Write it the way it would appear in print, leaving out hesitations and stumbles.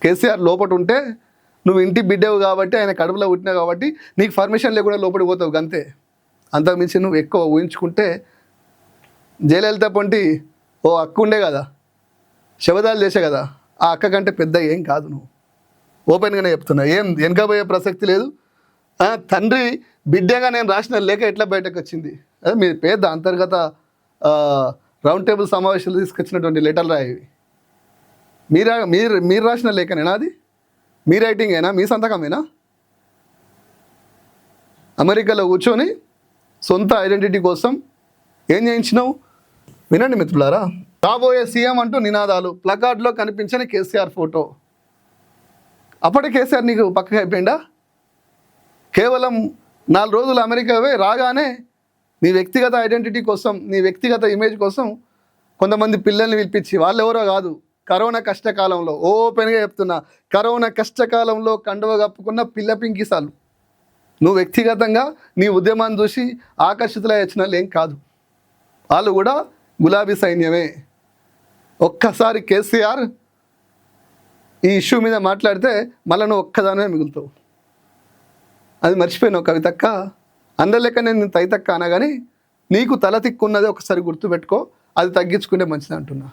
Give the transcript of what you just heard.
కేసీఆర్ లోపట ఉంటే నువ్వు ఇంటి బిడ్డవు కాబట్టి ఆయన కడుపులో పుట్టినావు కాబట్టి నీకు పర్మిషన్ లేకుండా లోపలికి పోతావు అంతే. అంతకుమించి నువ్వు ఎక్కువ ఊహించుకుంటే జయలలిత పొంటి ఓ అక్క ఉండే కదా, శబదాలు చేసే కదా, ఆ అక్క కంటే పెద్ద ఏం కాదు. నువ్వు ఓపెన్గానే చెప్తున్నా, ఏం వెనకపోయే ప్రసక్తి లేదు. తండ్రి బిడ్డగా నేను రాసిన లేఖ ఎట్లా బయటకు వచ్చింది? అదే మీ పెద్ద అంతర్గత రౌండ్ టేబుల్ సమావేశాలు తీసుకొచ్చినటువంటి లెటర్లు రాయేవి. మీరు రాసిన లేఖనేనా అది? మీ రైటింగేనా? మీ సంతకమేనా? అమెరికాలో కూర్చొని సొంత ఐడెంటిటీ కోసం ఏం చేయించినావు? వినండి మిత్రులారా. రాబోయే సీఎం అంటూ నినాదాలు, ప్లకార్డులో కనిపించని కేసీఆర్ ఫోటో. అప్పటి కేసీఆర్ నీకు పక్కగా అయిపోయిందా? కేవలం 4 రోజులు అమెరికా రాగానే నీ వ్యక్తిగత ఐడెంటిటీ కోసం, నీ వ్యక్తిగత ఇమేజ్ కోసం కొంతమంది పిల్లల్ని పిలిపించి, వాళ్ళు ఎవరో కాదు, కరోనా కష్టకాలంలో, ఓపెన్గా చెప్తున్నా, కరోనా కష్టకాలంలో కండువ కప్పుకున్న పిల్ల పింకిసాలు. నువ్వు వ్యక్తిగతంగా నీ ఉద్యమాన్ని చూసి ఆకర్షితులై వచ్చిన వాళ్ళు ఏం కాదు, వాళ్ళు కూడా గులాబీ సైన్యమే. ఒక్కసారి కేసీఆర్ ఈ ఇష్యూ మీద మాట్లాడితే మళ్ళీ నువ్వు ఒక్కదానే మిగులుతావు. అది మర్చిపోయినావు కవితక్క. అందరిలెక్క నేను తైతక్క అనా కానీ నీకు తల తిక్కున్నది ఒకసారి గుర్తుపెట్టుకో, అది తగ్గించుకుంటే మంచిది అంటున్నా.